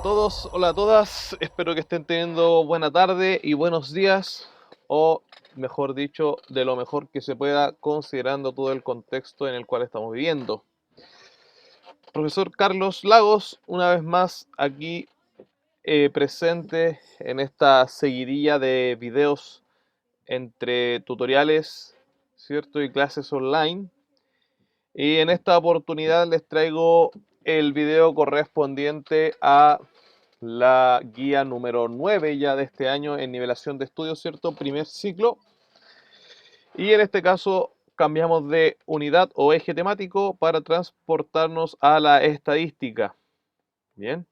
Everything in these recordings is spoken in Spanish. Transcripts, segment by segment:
todos, hola a todas, espero que estén teniendo buena tarde y buenos días, o mejor dicho, de lo mejor que se pueda considerando todo el contexto en el cual estamos viviendo. Profesor Carlos Lagos, una vez más aquí presente en esta seguidilla de videos entre tutoriales, ¿cierto? Y clases online. Y en esta oportunidad les traigo el video correspondiente a la guía número 9 ya de este año en nivelación de estudios, ¿cierto? Primer ciclo. Y en este caso cambiamos de unidad o eje temático para transportarnos a la estadística. Bien.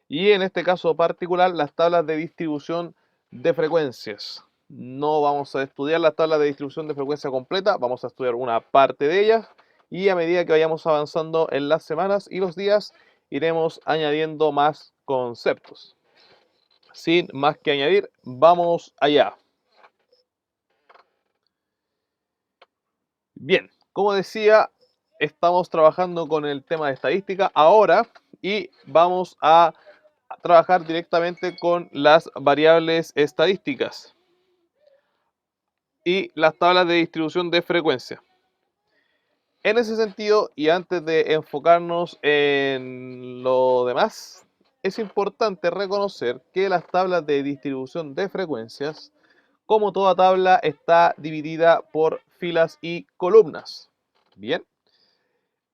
Y en este caso particular, las tablas de distribución de frecuencias. No vamos a estudiar las tablas de distribución de frecuencia completa, vamos a estudiar una parte de ellas. Y a medida que vayamos avanzando en las semanas y los días, iremos añadiendo más conceptos. Sin más que añadir, vamos allá. Bien, como decía, estamos trabajando con el tema de estadística ahora y vamos a trabajar directamente con las variables estadísticas y las tablas de distribución de frecuencia. En ese sentido, y antes de enfocarnos en lo demás, es importante reconocer que las tablas de distribución de frecuencias, como toda tabla, está dividida por filas y columnas. Bien,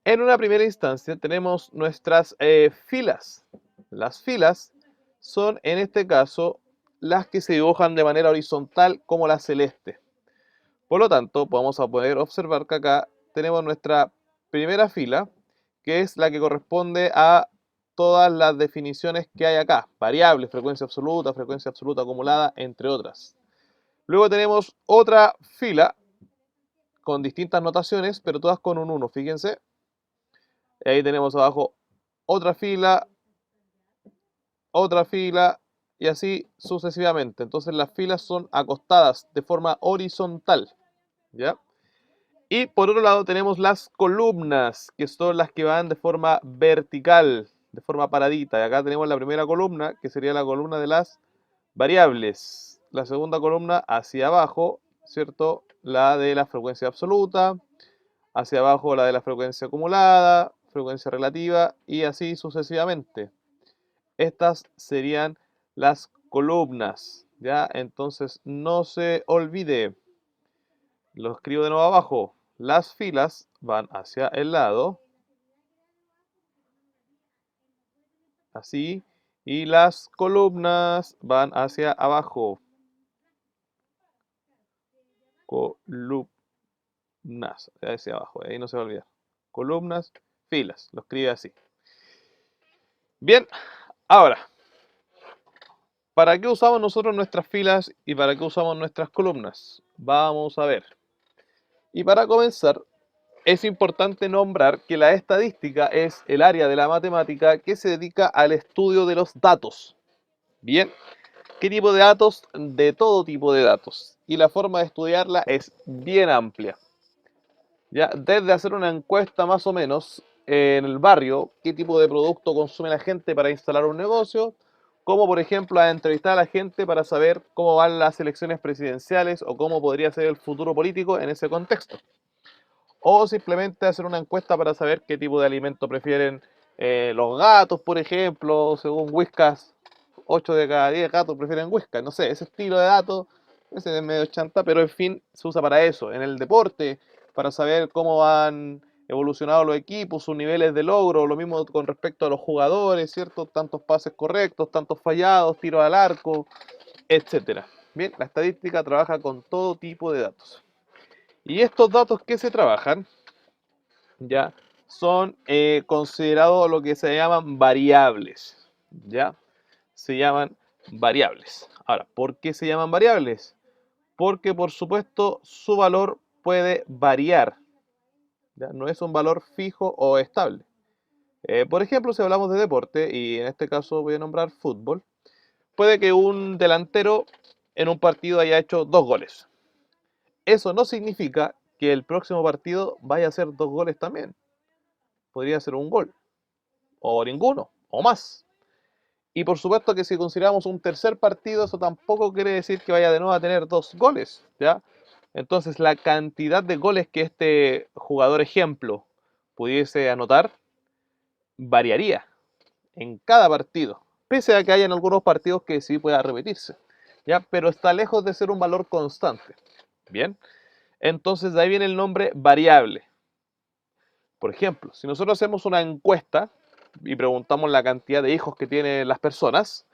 en una primera instancia tenemos nuestras filas. Las filas son, en este caso, las que se dibujan de manera horizontal como la celeste. Por lo tanto, vamos a poder observar que acá tenemos nuestra primera fila, que es la que corresponde a todas las definiciones que hay acá. Variables, frecuencia absoluta acumulada, entre otras. Luego tenemos otra fila con distintas notaciones, pero todas con un 1, fíjense. Ahí tenemos abajo otra fila y así sucesivamente. Entonces las filas son acostadas de forma horizontal, ¿ya? Y por otro lado tenemos las columnas, que son las que van de forma vertical, de forma paradita. Y acá tenemos la primera columna, que sería la columna de las variables. La segunda columna hacia abajo, ¿cierto? La de la frecuencia absoluta. Hacia abajo la de la frecuencia acumulada, frecuencia relativa y así sucesivamente. Estas serían las columnas, ¿ya? Entonces no se olvide, lo escribo de nuevo abajo, las filas van hacia el lado, así, y las columnas van hacia abajo, columnas, hacia abajo, ahí no se va a olvidar, columnas, filas, lo escribe así. Bien, ahora, ¿para qué usamos nosotros nuestras filas y para qué usamos nuestras columnas? Vamos a ver. Y para comenzar, es importante nombrar que la estadística es el área de la matemática que se dedica al estudio de los datos. Bien, ¿qué tipo de datos? De todo tipo de datos. Y la forma de estudiarla es bien amplia. Ya, desde hacer una encuesta más o menos en el barrio, qué tipo de producto consume la gente para instalar un negocio, como por ejemplo a entrevistar a la gente para saber cómo van las elecciones presidenciales o cómo podría ser el futuro político en ese contexto. O simplemente hacer una encuesta para saber qué tipo de alimento prefieren los gatos, por ejemplo, según Whiskas, 8 de cada 10 gatos prefieren Whiskas, no sé, ese estilo de datos, ese es medio chanta, pero en fin, se usa para eso. En el deporte, para saber cómo han evolucionado los equipos, sus niveles de logro, lo mismo con respecto a los jugadores, ¿cierto? Tantos pases correctos, tantos fallados, tiros al arco, etcétera. Bien, la estadística trabaja con todo tipo de datos. Y estos datos que se trabajan, ya, son considerados lo que se llaman variables, ya, se llaman variables. Ahora, ¿por qué se llaman variables? Porque, por supuesto, su valor puede variar, ¿ya? No es un valor fijo o estable. Por ejemplo, si hablamos de deporte, y en este caso voy a nombrar fútbol, puede que un delantero en un partido haya hecho 2 goles. Eso no significa que el próximo partido vaya a ser 2 goles también. Podría ser un gol, o ninguno, o más. Y por supuesto que si consideramos un tercer partido, eso tampoco quiere decir que vaya de nuevo a tener 2 goles, ¿ya? Entonces la cantidad de goles que este jugador ejemplo pudiese anotar variaría en cada partido, pese a que hayan algunos partidos que sí pueda repetirse, ¿ya? Pero está lejos de ser un valor constante. Bien, entonces de ahí viene el nombre variable. Por ejemplo, si nosotros hacemos una encuesta y preguntamos la cantidad de hijos que tienen las personas,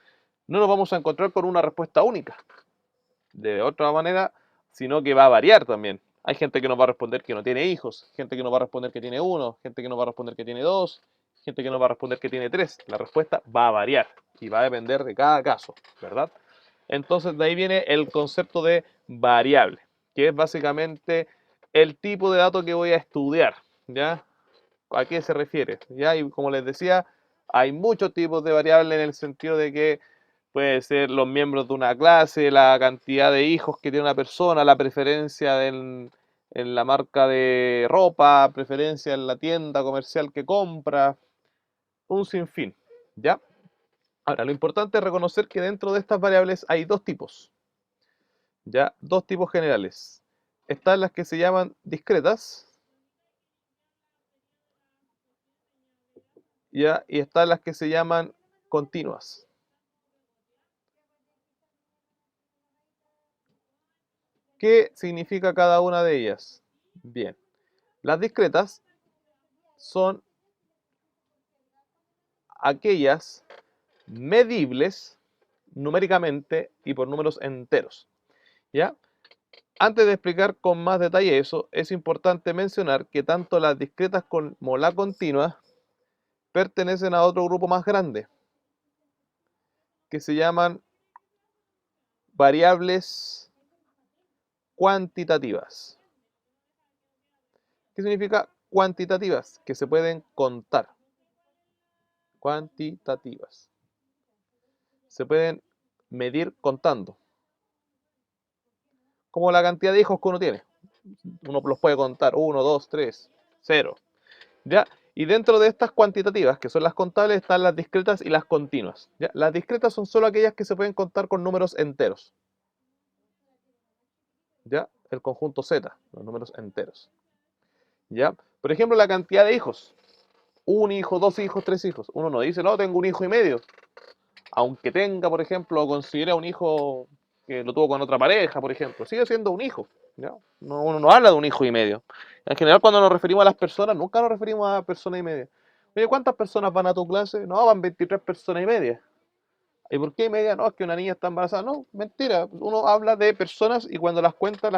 no nos vamos a encontrar con una respuesta única. De otra manera, sino que va a variar también. Hay gente que nos va a responder que no tiene hijos, gente que nos va a responder que tiene uno, gente que nos va a responder que tiene dos, gente que nos va a responder que tiene tres. La respuesta va a variar y va a depender de cada caso, ¿verdad? Entonces de ahí viene el concepto de variable, que es básicamente el tipo de dato que voy a estudiar, ¿ya? ¿A qué se refiere? ¿Ya? Y como les decía, hay muchos tipos de variables en el sentido de que puede ser los miembros de una clase, la cantidad de hijos que tiene una persona, la preferencia en la marca de ropa, preferencia en la tienda comercial que compra, un sinfín, ¿ya? Ahora, lo importante es reconocer que dentro de estas variables hay dos tipos, ¿ya? Dos tipos generales. Están las que se llaman discretas, ¿ya? Y están las que se llaman continuas. ¿Qué significa cada una de ellas? Bien, las discretas son aquellas medibles numéricamente y por números enteros. ¿Ya? Antes de explicar con más detalle eso, es importante mencionar que tanto las discretas como la continua pertenecen a otro grupo más grande, que se llaman variables cuantitativas. ¿Qué significa cuantitativas? Que se pueden contar. Cuantitativas. Se pueden medir contando. Como la cantidad de hijos que uno tiene. Uno los puede contar, 1, 2, 3, 0. ¿Ya? Y dentro de estas cuantitativas, que son las contables, están las discretas y las continuas. ¿Ya? Las discretas son solo aquellas que se pueden contar con números enteros. ¿Ya? El conjunto Z, los números enteros. ¿Ya? Por ejemplo, la cantidad de hijos. Un hijo, dos hijos, tres hijos. Uno no dice, no, tengo un hijo y medio. Aunque tenga, por ejemplo, o considera un hijo que lo tuvo con otra pareja, por ejemplo, sigue siendo un hijo. ¿Ya? No, uno no habla de un hijo y medio. En general, cuando nos referimos a las personas, nunca nos referimos a personas y media. Oye, ¿cuántas personas van a tu clase? No, van 23 personas y media. ¿Y por qué y media? No, es que una niña está embarazada. No, mentira. Uno habla de personas y cuando las cuenta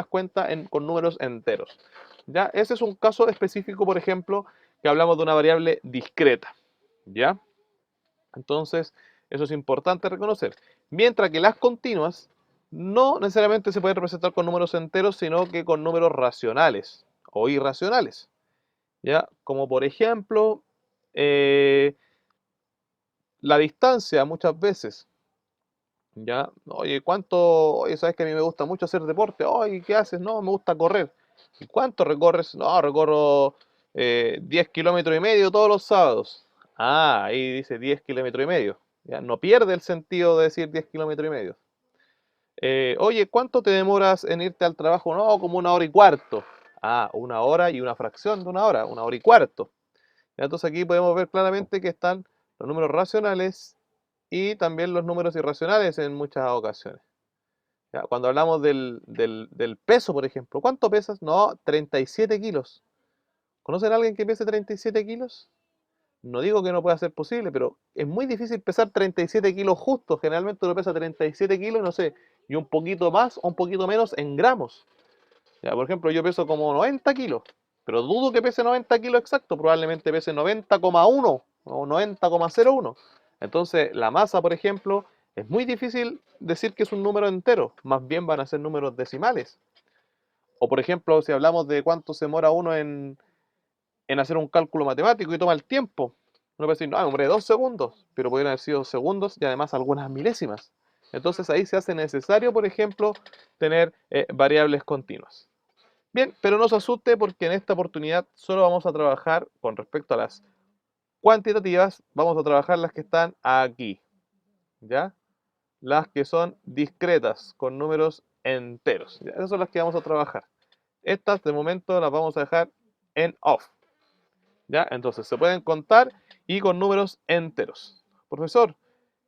con números enteros. ¿Ya? Ese es un caso específico, por ejemplo, que hablamos de una variable discreta. ¿Ya? Entonces, eso es importante reconocer. Mientras que las continuas no necesariamente se pueden representar con números enteros, sino que con números racionales o irracionales. ¿Ya? Como por ejemplo, eh, la distancia muchas veces. ¿Ya? Oye, ¿cuánto? Oye, sabes que a mí me gusta mucho hacer deporte. Oye, ¿qué haces? No, me gusta correr. ¿Y cuánto recorres? No, recorro 10 kilómetros y medio todos los sábados. Ah, ahí dice 10 kilómetros y medio. ¿Ya? No pierde el sentido de decir 10 kilómetros y medio. Oye, ¿cuánto te demoras en irte al trabajo? No, como 1 hora y cuarto. Ah, 1 hora y una fracción de 1 hora, 1 hora y cuarto. ¿Ya? Entonces aquí podemos ver claramente que están los números racionales y también los números irracionales en muchas ocasiones. ¿Ya? Cuando hablamos del peso, por ejemplo, ¿cuánto pesas? No, 37 kilos. ¿Conocen a alguien que pese 37 kilos? No digo que no pueda ser posible, pero es muy difícil pesar 37 kilos justo. Generalmente uno pesa 37 kilos, no sé, y un poquito más o un poquito menos en gramos. Ya, por ejemplo, yo peso como 90 kilos, pero dudo que pese 90 kilos exacto, probablemente pese 90,1 o 90,01. Entonces, la masa, por ejemplo, es muy difícil decir que es un número entero, más bien van a ser números decimales. O, por ejemplo, si hablamos de cuánto se demora uno en hacer un cálculo matemático y toma el tiempo. Uno puede decir, no, hombre, 2 segundos, pero podrían haber sido segundos y además algunas milésimas. Entonces ahí se hace necesario, por ejemplo, tener variables continuas. Bien, pero no se asuste porque en esta oportunidad solo vamos a trabajar con respecto a las cuantitativas, vamos a trabajar las que están aquí. ¿ya? Las que son discretas, con números enteros. ¿Ya? Esas son las que vamos a trabajar. Estas de momento las vamos a dejar en off. ¿Ya? Entonces se pueden contar y con números enteros. Profesor,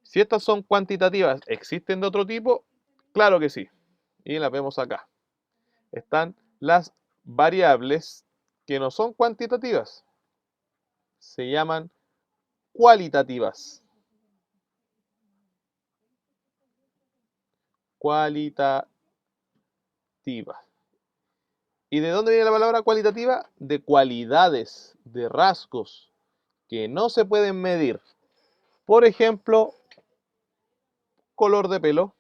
si estas son cuantitativas, ¿existen de otro tipo? Claro que sí. Y las vemos acá. Están las variables que no son cuantitativas. Se llaman cualitativas. Cualitativas. ¿Y de dónde viene la palabra cualitativa? De cualidades, de rasgos que no se pueden medir. Por ejemplo, color de pelo.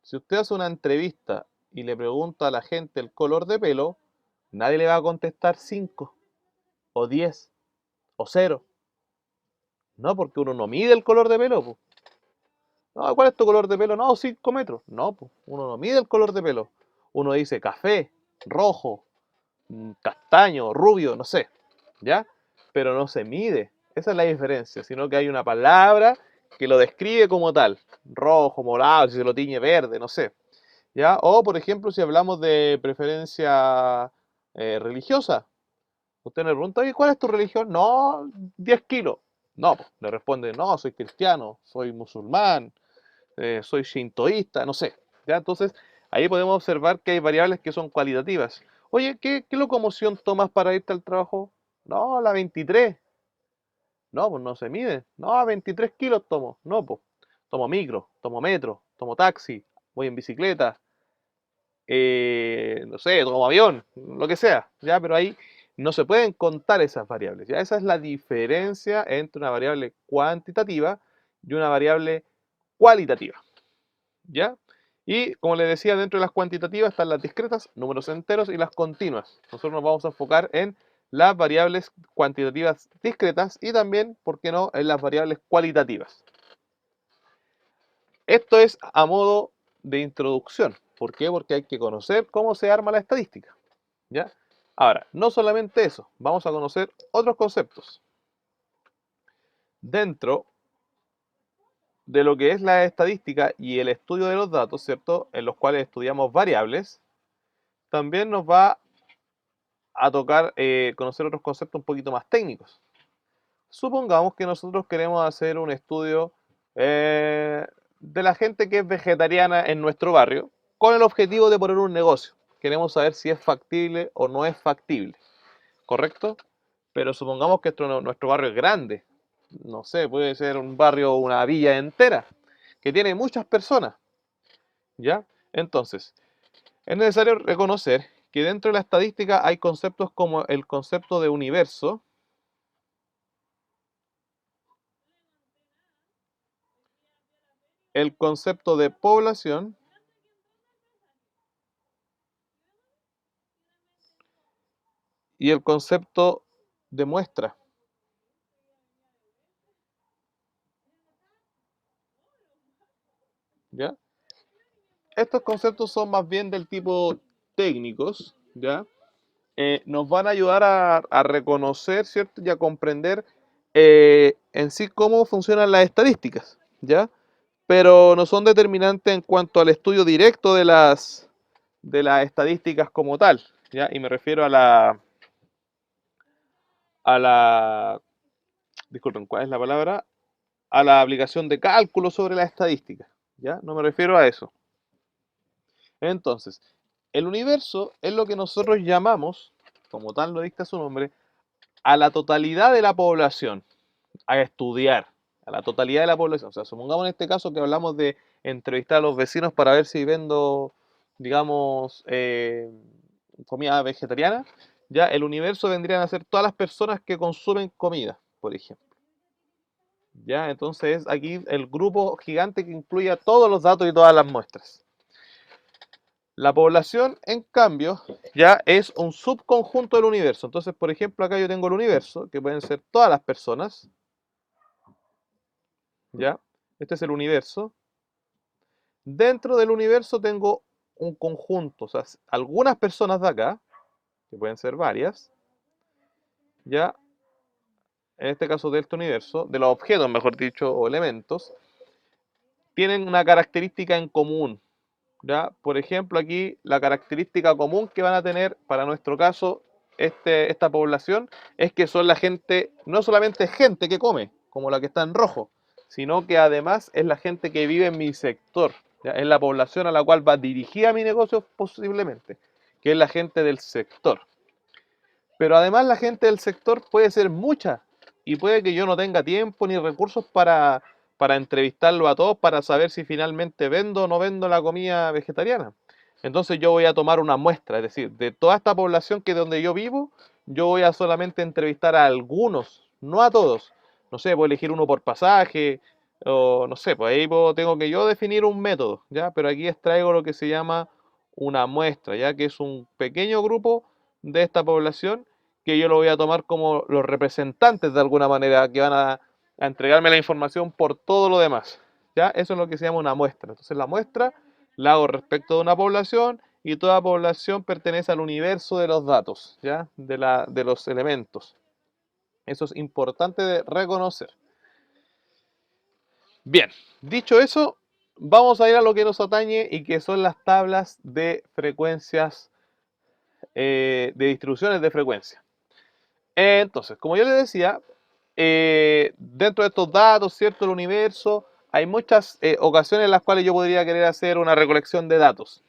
Si usted hace una entrevista y le pregunta a la gente el color de pelo, nadie le va a contestar 5 o 10 o 0. No, porque uno no mide el color de pelo, po. No, ¿cuál es tu color de pelo? No, 5 metros. No, po. Uno no mide el color de pelo. Uno dice café, rojo, castaño, rubio, no sé, ¿ya? Pero no se mide. Esa es la diferencia, sino que hay una palabra que lo describe como tal. Rojo, morado, si se lo tiñe verde, no sé. ¿Ya? O, por ejemplo, si hablamos de preferencia religiosa, usted me pregunta, oye, ¿cuál es tu religión? No, 10 kilos. No, pues, le responde, no, soy cristiano, soy musulmán, soy shintoísta, no sé. ¿Ya? Entonces, ahí podemos observar que hay variables que son cualitativas. Oye, ¿qué locomoción tomas para irte al trabajo? No, la 23. No, pues no se mide. No, 23 kilos tomo. No, pues. Tomo micro, tomo metro, tomo taxi, voy en bicicleta, no sé, como avión, lo que sea, ¿ya? Pero ahí no se pueden contar esas variables, ¿ya? Esa es la diferencia entre una variable cuantitativa y una variable cualitativa, ¿ya? Y como les decía, dentro de las cuantitativas están las discretas, números enteros, y las continuas. Nosotros nos vamos a enfocar en las variables cuantitativas discretas y también, ¿por qué no?, en las variables cualitativas. Esto es a modo de introducción. ¿Por qué? Porque hay que conocer cómo se arma la estadística, ¿ya? Ahora, no solamente eso, vamos a conocer otros conceptos. Dentro de lo que es la estadística y el estudio de los datos, ¿cierto? En los cuales estudiamos variables, también nos va a tocar conocer otros conceptos un poquito más técnicos. Supongamos que nosotros queremos hacer un estudio de la gente que es vegetariana en nuestro barrio, con el objetivo de poner un negocio. Queremos saber si es factible o no es factible, ¿correcto? Pero supongamos que nuestro barrio es grande. No sé, puede ser un barrio, una villa entera, que tiene muchas personas, ¿ya? Entonces, es necesario reconocer que dentro de la estadística hay conceptos como el concepto de universo, el concepto de población y el concepto de muestra, ¿ya? Estos conceptos son más bien del tipo técnicos, ¿ya? Nos van a ayudar a reconocer, ¿cierto? Y a comprender en sí cómo funcionan las estadísticas, ¿ya? Pero no son determinantes en cuanto al estudio directo de las estadísticas como tal, ¿ya? Y me refiero a la, disculpen, ¿cuál es la palabra? A la aplicación de cálculo sobre la estadística, ¿ya? No me refiero a eso. Entonces, el universo es lo que nosotros llamamos, como tal lo dicta su nombre, a la totalidad de la población, a estudiar, a la totalidad de la población. O sea, supongamos en este caso que hablamos de entrevistar a los vecinos para ver si vendo, digamos, comida vegetariana, ya el universo vendrían a ser todas las personas que consumen comida, por ejemplo. ¿Ya? Entonces aquí el grupo gigante que incluye a todos los datos y todas las muestras. La población, en cambio, ya es un subconjunto del universo. Entonces, por ejemplo, acá yo tengo el universo, que pueden ser todas las personas, ¿ya? Este es el universo. Dentro del universo tengo un conjunto, o sea, algunas personas de acá, que pueden ser varias, ¿ya? en este caso de este universo, de los objetos, mejor dicho, o elementos, tienen una característica en común. ¿Ya? Por ejemplo, aquí la característica común que van a tener para nuestro caso esta población es que son la gente, no solamente gente que come, como la que está en rojo, sino que además es la gente que vive en mi sector, ¿ya? Es la población a la cual va dirigida mi negocio posiblemente, que es la gente del sector. Pero además la gente del sector puede ser mucha y puede que yo no tenga tiempo ni recursos para entrevistarlo a todos para saber si finalmente vendo o no vendo la comida vegetariana. Entonces yo voy a tomar una muestra, es decir, de toda esta población que es donde yo vivo, yo voy a solamente entrevistar a algunos, no a todos. No sé, puedo elegir uno por pasaje, o no sé, pues ahí tengo que yo definir un método, ¿ya? Pero aquí extraigo lo que se llama una muestra, ¿ya? Que es un pequeño grupo de esta población que yo lo voy a tomar como los representantes de alguna manera que van a entregarme la información por todo lo demás. ¿Ya? Eso es lo que se llama una muestra. Entonces la muestra la hago respecto de una población y toda población pertenece al universo de los datos, ¿ya? De los elementos. Eso es importante de reconocer. Bien, dicho eso, vamos a ir a lo que nos atañe y que son las tablas de frecuencias, de distribuciones de frecuencia. Entonces, como yo les decía, dentro de estos datos, ¿cierto? El universo, hay muchas ocasiones en las cuales yo podría querer hacer una recolección de datos.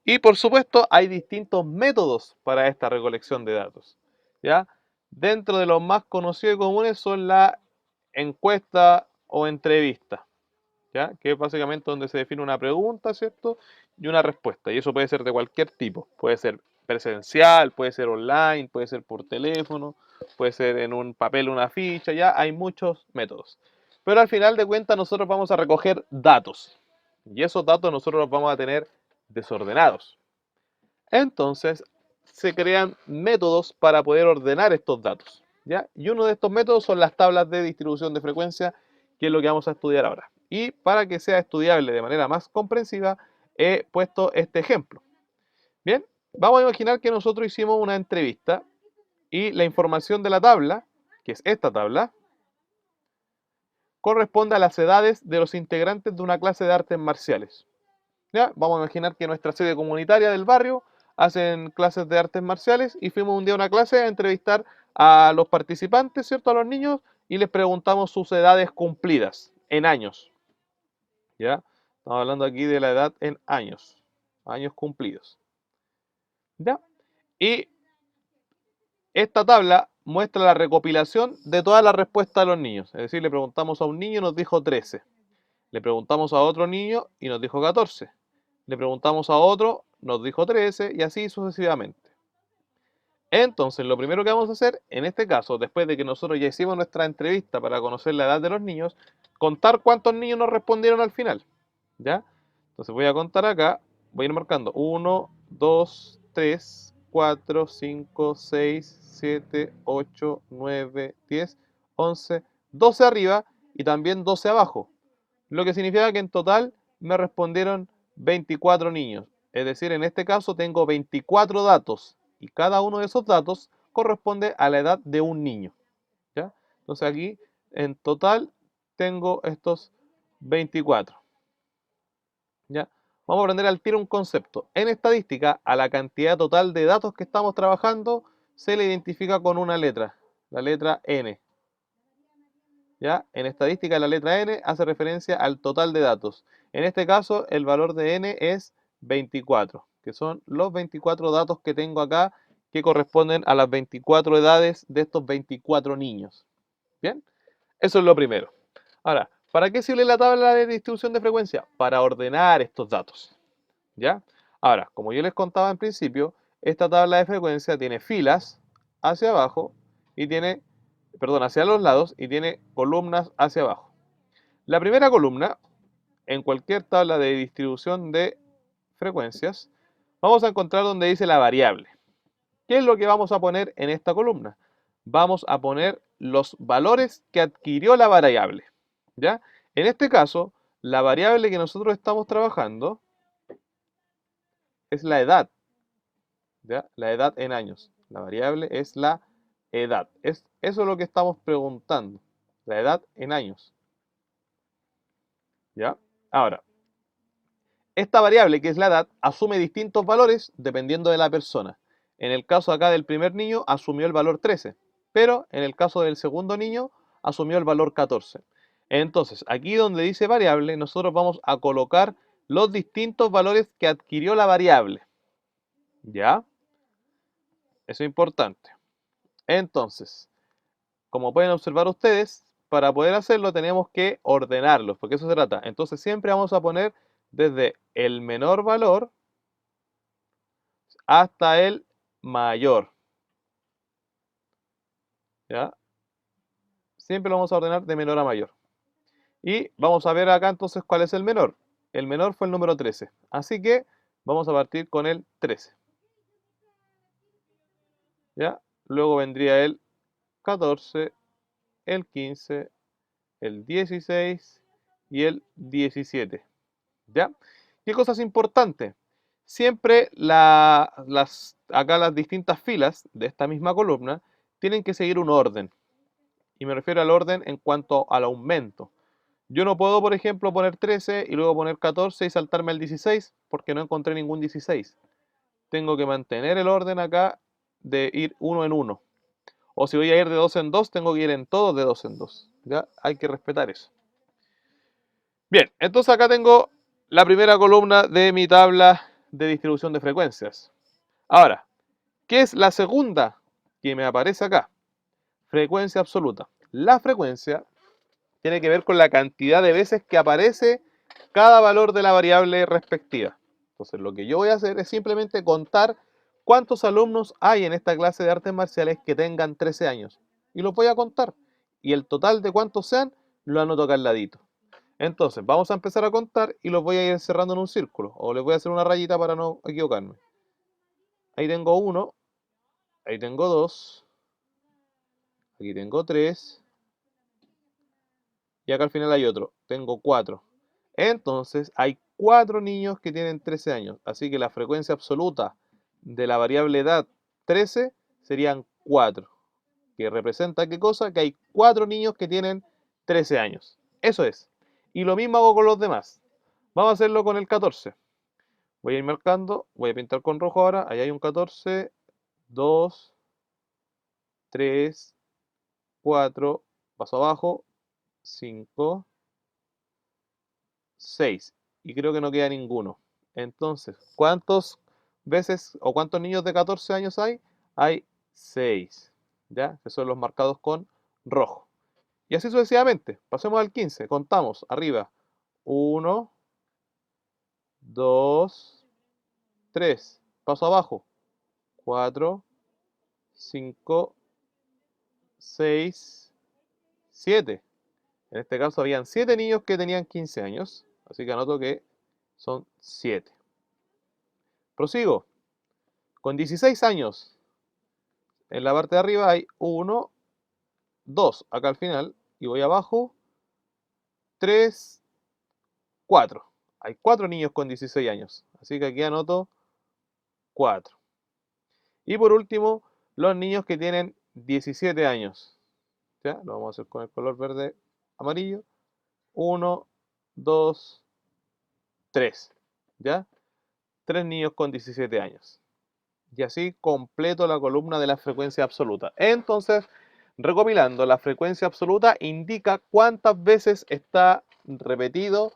Y por supuesto, hay distintos métodos para esta recolección de datos. ¿Ya? Dentro de los más conocidos y comunes son la encuesta o entrevista. ¿Ya? Que es básicamente donde se define una pregunta, ¿cierto? Y una respuesta. Y eso puede ser de cualquier tipo. Puede ser presencial, puede ser online, puede ser por teléfono, puede ser en un papel, una ficha, ya hay muchos métodos. Pero al final de cuentas nosotros vamos a recoger datos. Y esos datos nosotros los vamos a tener desordenados. Entonces se crean métodos para poder ordenar estos datos. ¿Ya? Y uno de estos métodos son las tablas de distribución de frecuencia, que es lo que vamos a estudiar ahora. Y para que sea estudiable de manera más comprensiva, he puesto este ejemplo. Bien, vamos a imaginar que nosotros hicimos una entrevista y la información de la tabla, que es esta tabla, corresponde a las edades de los integrantes de una clase de artes marciales. ¿Ya? Vamos a imaginar que nuestra sede comunitaria del barrio hacen clases de artes marciales y fuimos un día a una clase a entrevistar a los participantes, ¿cierto? A los niños y les preguntamos sus edades cumplidas en años. ¿Ya? Estamos hablando aquí de la edad en años, años cumplidos. ¿Ya? Y esta tabla muestra la recopilación de todas las respuestas de los niños. Es decir, le preguntamos a un niño y nos dijo 13. Le preguntamos a otro niño y nos dijo 14. Le preguntamos a otro, nos dijo 13 y así sucesivamente. Entonces, lo primero que vamos a hacer, en este caso, después de que nosotros ya hicimos nuestra entrevista para conocer la edad de los niños, contar cuántos niños nos respondieron al final. ¿Ya? Entonces voy a contar acá, voy a ir marcando 1, 2, 3, 4, 5, 6, 7, 8, 9, 10, 11, 12 arriba y también 12 abajo. Lo que significa que en total me respondieron 24 niños. Es decir, en este caso tengo 24 datos y cada uno de esos datos corresponde a la edad de un niño. ¿Ya? Entonces aquí en total tengo estos 24. ¿Ya? Vamos a aprender al tiro un concepto. En estadística, a la cantidad total de datos que estamos trabajando se le identifica con una letra, la letra N. ¿Ya? En estadística, la letra N hace referencia al total de datos. En este caso, el valor de N es 24, que son los 24 datos que tengo acá, que corresponden a las 24 edades de estos 24 niños. ¿Bien? Eso es lo primero. Ahora, ¿para qué sirve la tabla de distribución de frecuencia? Para ordenar estos datos. ¿Ya? Ahora, como yo les contaba en principio, esta tabla de frecuencia tiene filas hacia abajo y tiene, perdón, hacia los lados y tiene columnas hacia abajo. La primera columna, en cualquier tabla de distribución de frecuencias, vamos a encontrar donde dice la variable. ¿Qué es lo que vamos a poner en esta columna? Vamos a poner los valores que adquirió la variable. ¿Ya? En este caso, la variable que nosotros estamos trabajando es la edad. ¿Ya? La edad en años. La variable es la edad. Eso es lo que estamos preguntando. La edad en años. ¿Ya? Ahora, esta variable, que es la edad, asume distintos valores dependiendo de la persona. En el caso acá del primer niño, asumió el valor 13, pero en el caso del segundo niño, asumió el valor 14. Entonces, aquí donde dice variable, nosotros vamos a colocar los distintos valores que adquirió la variable. ¿Ya? Eso es importante. Entonces, como pueden observar ustedes, para poder hacerlo tenemos que ordenarlos, porque eso se trata. Entonces, siempre vamos a poner desde el menor valor hasta el mayor. ¿Ya? Siempre lo vamos a ordenar de menor a mayor. Y vamos a ver acá entonces cuál es el menor. El menor fue el número 13. Así que vamos a partir con el 13. ¿Ya? Luego vendría el 14, el 15, el 16 y el 17. ¿Ya? ¿Qué cosas importantes? Siempre acá las distintas filas de esta misma columna tienen que seguir un orden. Y me refiero al orden en cuanto al aumento. Yo no puedo, por ejemplo, poner 13 y luego poner 14 y saltarme al 16 porque no encontré ningún 16. Tengo que mantener el orden acá de ir uno en uno. O si voy a ir de dos en dos, tengo que ir en todos de dos en dos. ¿Ya? Hay que respetar eso. Bien, entonces acá tengo la primera columna de mi tabla de distribución de frecuencias. Ahora, ¿qué es la segunda que me aparece acá? Frecuencia absoluta. La frecuencia tiene que ver con la cantidad de veces que aparece cada valor de la variable respectiva. Entonces, lo que yo voy a hacer es simplemente contar cuántos alumnos hay en esta clase de artes marciales que tengan 13 años. Y los voy a contar. Y el total de cuántos sean, lo anoto acá al ladito. Entonces, vamos a empezar a contar y los voy a ir encerrando en un círculo. O les voy a hacer una rayita para no equivocarme. Ahí tengo 1, ahí tengo 2, aquí tengo 3, y acá al final hay otro. Tengo 4. Entonces, hay 4 niños que tienen 13 años. Así que la frecuencia absoluta de la variable edad 13 serían 4. Que representa ¿qué cosa? Que hay 4 niños que tienen 13 años. Eso es. Y lo mismo hago con los demás. Vamos a hacerlo con el 14. Voy a ir marcando. Voy a pintar con rojo ahora. Ahí hay un 14. 2, 3, 4. Paso abajo. 5. 6. Y creo que no queda ninguno. Entonces, ¿cuántos veces o cuántos niños de 14 años hay? Hay 6. ¿Ya? Que son los marcados con rojo. Y así sucesivamente. Pasemos al 15. Contamos arriba. 1, 2, 3. Paso abajo. 4, 5, 6, 7. En este caso habían 7 niños que tenían 15 años. Así que anoto que son 7. Prosigo. Con 16 años, en la parte de arriba hay 1, 2, acá al final, y voy abajo, 3, 4. Hay 4 niños con 16 años, así que aquí anoto 4. Y por último, los niños que tienen 17 años. ¿Ya? Lo vamos a hacer con el color verde amarillo. 1, 2, 3. ¿Ya? 3 niños con 17 años. Y así completo la columna de la frecuencia absoluta. Entonces, recopilando, la frecuencia absoluta indica cuántas veces está repetido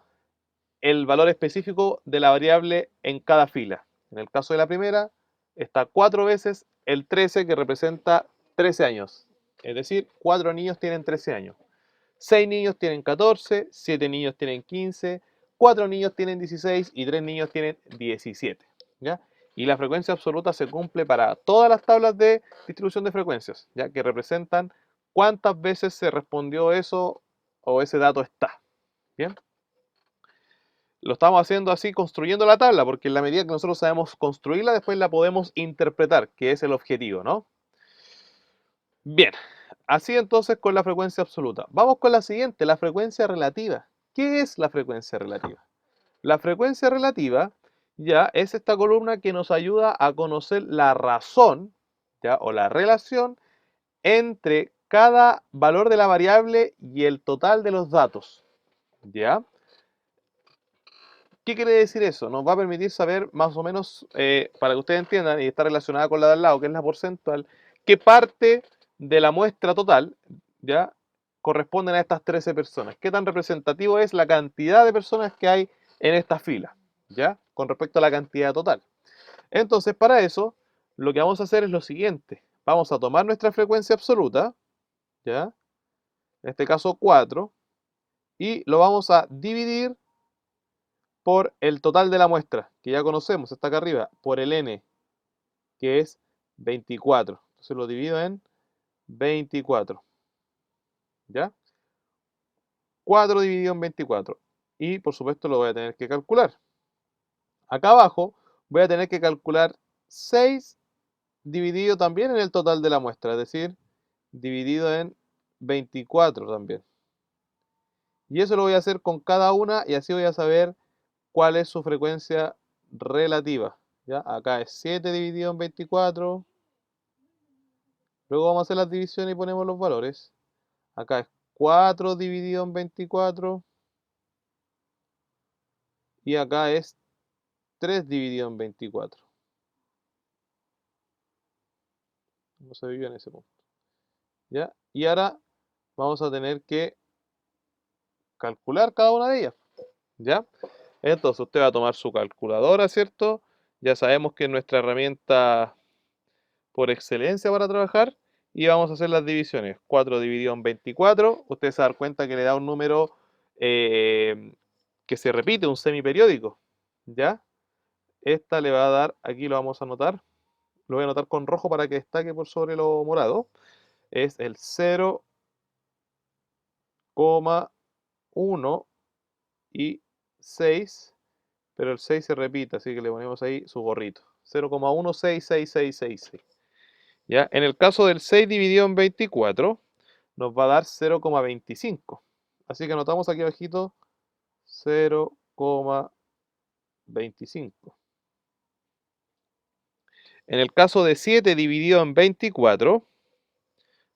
el valor específico de la variable en cada fila. En el caso de la primera, está 4 veces el 13, que representa 13 años. Es decir, 4 niños tienen 13 años. 6 niños tienen 14, 7 niños tienen 15, 4 niños tienen 16 y 3 niños tienen 17. ¿Ya? Y la frecuencia absoluta se cumple para todas las tablas de distribución de frecuencias, ya que representan cuántas veces se respondió eso o ese dato está. ¿Bien? Lo estamos haciendo así, construyendo la tabla, porque en la medida que nosotros sabemos construirla, después la podemos interpretar, que es el objetivo, ¿no? Bien, así entonces con la frecuencia absoluta. Vamos con la siguiente, la frecuencia relativa. ¿Qué es la frecuencia relativa? La frecuencia relativa ya es esta columna que nos ayuda a conocer la razón, ¿ya? O la relación entre cada valor de la variable y el total de los datos. ¿Ya? ¿Qué quiere decir eso? Nos va a permitir saber más o menos, para que ustedes entiendan, y está relacionada con la de al lado, que es la porcentual, qué parte de la muestra total, ¿ya?, corresponden a estas 13 personas. ¿Qué tan representativo es la cantidad de personas que hay en esta fila? ¿Ya? Con respecto a la cantidad total. Entonces, para eso, lo que vamos a hacer es lo siguiente. Vamos a tomar nuestra frecuencia absoluta, ¿ya?, en este caso 4, y lo vamos a dividir por el total de la muestra, que ya conocemos, está acá arriba, por el n, que es 24. Entonces lo divido en 24. ¿Ya? 4 dividido en 24. Y por supuesto lo voy a tener que calcular. Acá abajo voy a tener que calcular 6 dividido también en el total de la muestra, es decir, dividido en 24 también. Y eso lo voy a hacer con cada una y así voy a saber cuál es su frecuencia relativa. ¿Ya? Acá es 7 dividido en 24. Luego vamos a hacer las divisiones y ponemos los valores. Acá es 4 dividido en 24. Y acá es 3 dividido en 24. No se vivió en ese punto. ¿Ya? Y ahora vamos a tener que calcular cada una de ellas. ¿Ya? Entonces usted va a tomar su calculadora, ¿cierto? Ya sabemos que es nuestra herramienta por excelencia para trabajar. Y vamos a hacer las divisiones. 4 dividido en 24. Usted se da cuenta que le da un número que se repite, un semiperiódico. ¿Ya? Esta le va a dar, aquí lo vamos a anotar. Lo voy a anotar con rojo para que destaque por sobre lo morado. Es el 0,1 y 6, pero el 6 se repite, así que le ponemos ahí su gorrito. 0,1666666. ¿Ya? En el caso del 6 dividido en 24, nos va a dar 0,25. Así que anotamos aquí abajito 0,25. En el caso de 7 dividido en 24,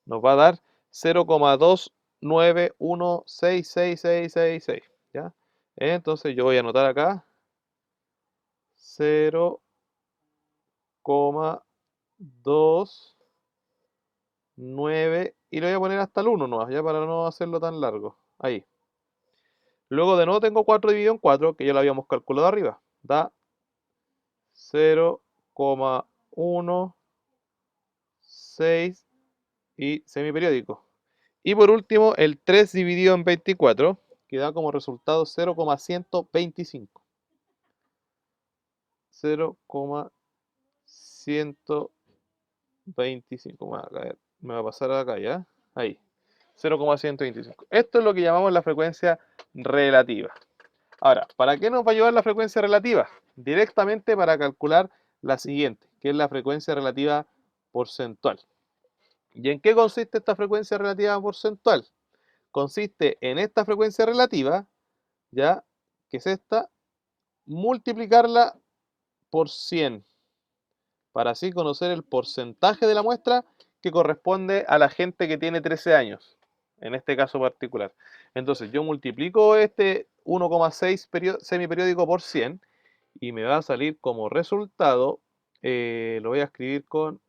nos va a dar 0,291666666. ¿Ya? Entonces yo voy a anotar acá 0,29 y lo voy a poner hasta el 1 nomás, ya para no hacerlo tan largo. Ahí. Luego de nuevo tengo 4 dividido en 4, que ya lo habíamos calculado arriba. Da 0,16 y semiperiódico. Y por último, el 3 dividido en 24, que da como resultado 0,125. 0,125. Me va a pasar acá, ¿ya? Ahí. 0,125. Esto es lo que llamamos la frecuencia relativa. Ahora, ¿para qué nos va a ayudar la frecuencia relativa? Directamente para calcular la siguiente, que es la frecuencia relativa porcentual. ¿Y en qué consiste esta frecuencia relativa porcentual? Consiste en esta frecuencia relativa, ¿ya?, que es esta, multiplicarla por 100, para así conocer el porcentaje de la muestra que corresponde a la gente que tiene 13 años, en este caso particular. Entonces yo multiplico este 1,6 semiperiódico por 100 y me va a salir como resultado, lo voy a escribir con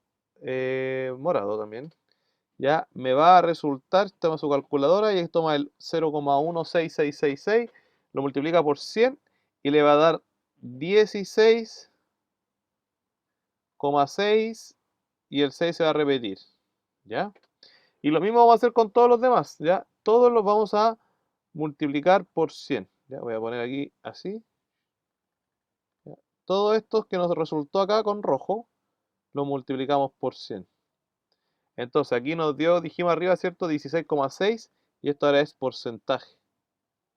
morado también, ya me va a resultar, toma su calculadora y toma el 0,16666, lo multiplica por 100 y le va a dar 16,6 y el 6 se va a repetir, ¿ya? Y lo mismo vamos a hacer con todos los demás, ¿ya? Todos los vamos a multiplicar por 100, ¿ya? Voy a poner aquí así, ¿ya? Todos estos que nos resultó acá con rojo, lo multiplicamos por 100. Entonces aquí nos dio, dijimos arriba, ¿cierto? 16,6 y esto ahora es porcentaje.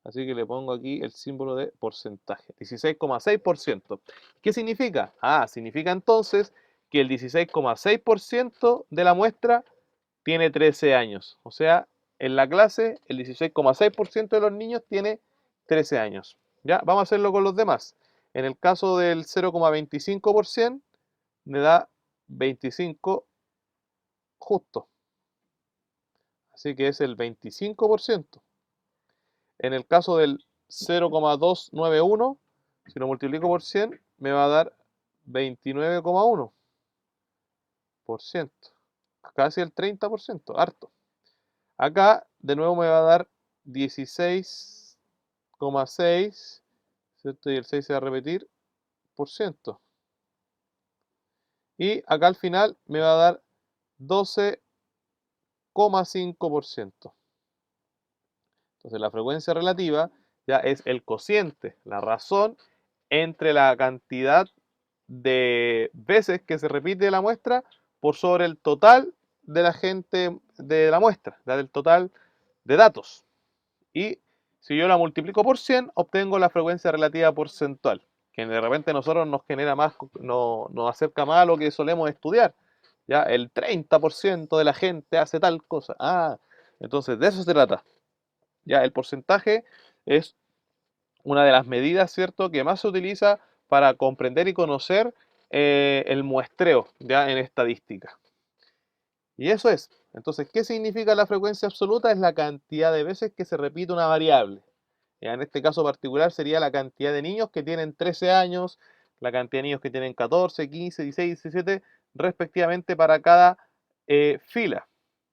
Así que le pongo aquí el símbolo de porcentaje, 16,6%. ¿Qué significa? Significa entonces que el 16,6% de la muestra tiene 13 años. O sea, en la clase el 16,6% de los niños tiene 13 años. ¿Ya? Vamos a hacerlo con los demás. En el caso del 0,25% me da 25 justo. Así que es el 25%. En el caso del 0,291, si lo multiplico por 100, me va a dar 29,1%. Casi el 30%, harto. Acá, de nuevo, me va a dar 16,6, ¿cierto? Y el 6 se va a repetir, por ciento. Y acá al final me va a dar 12,5%. Entonces la frecuencia relativa ya es el cociente, la razón entre la cantidad de veces que se repite la muestra por sobre el total de la gente de la muestra, del total de datos. Y si yo la multiplico por 100, obtengo la frecuencia relativa porcentual, que de repente a nosotros nos genera más, nos acerca más a lo que solemos estudiar. Ya el 30% de la gente hace tal cosa. Entonces de eso se trata. Ya el porcentaje es una de las medidas, ¿cierto?, que más se utiliza para comprender y conocer el muestreo, ya en estadística. Y eso es. Entonces, ¿qué significa la frecuencia absoluta? Es la cantidad de veces que se repite una variable. Ya, en este caso particular sería la cantidad de niños que tienen 13 años, la cantidad de niños que tienen 14, 15, 16, 17, respectivamente para cada fila.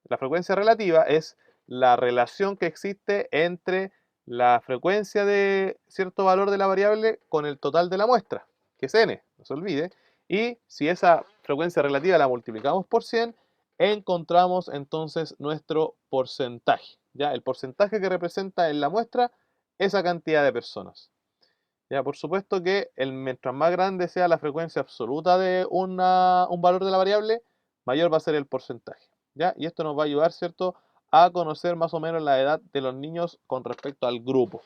La frecuencia relativa es la relación que existe entre la frecuencia de cierto valor de la variable con el total de la muestra, que es n, no se olvide, y si esa frecuencia relativa la multiplicamos por 100, encontramos entonces nuestro porcentaje. ¿Ya? El porcentaje que representa en la muestra esa cantidad de personas. Ya, por supuesto que mientras más grande sea la frecuencia absoluta de un valor de la variable, mayor va a ser el porcentaje. ¿Ya? Y esto nos va a ayudar, ¿cierto?, a conocer más o menos la edad de los niños con respecto al grupo.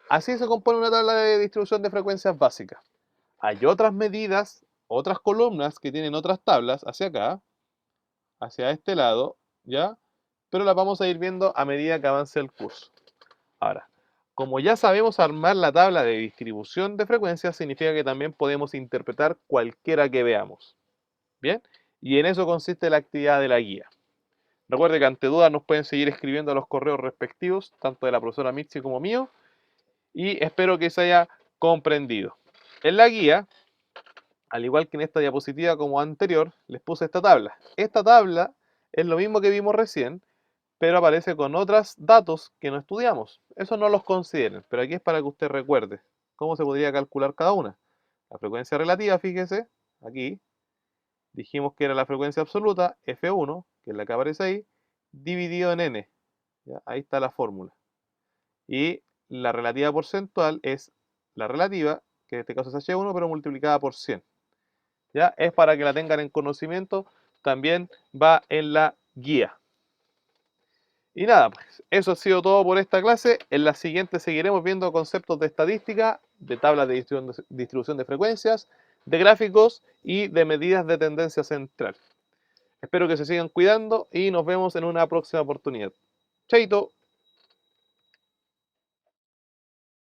Así se compone una tabla de distribución de frecuencias básicas. Hay otras medidas, otras columnas que tienen otras tablas hacia acá, hacia este lado, ¿ya? Pero las vamos a ir viendo a medida que avance el curso. Ahora, como ya sabemos armar la tabla de distribución de frecuencias, significa que también podemos interpretar cualquiera que veamos. ¿Bien? Y en eso consiste la actividad de la guía. Recuerde que ante dudas nos pueden seguir escribiendo a los correos respectivos, tanto de la profesora Mitzi como mío, y espero que se haya comprendido. En la guía, al igual que en esta diapositiva como anterior, les puse esta tabla. Esta tabla es lo mismo que vimos recién, pero aparece con otros datos que no estudiamos. Eso no los consideren, pero aquí es para que usted recuerde cómo se podría calcular cada una. La frecuencia relativa, fíjese, aquí dijimos que era la frecuencia absoluta, F1, que es la que aparece ahí, dividido en n. ¿Ya? Ahí está la fórmula. Y la relativa porcentual es la relativa, que en este caso es H1, pero multiplicada por 100. ¿Ya? Es para que la tengan en conocimiento, también va en la guía. Y nada, pues eso ha sido todo por esta clase. En la siguiente seguiremos viendo conceptos de estadística, de tablas de distribución de frecuencias, de gráficos y de medidas de tendencia central. Espero que se sigan cuidando y nos vemos en una próxima oportunidad. Chaito.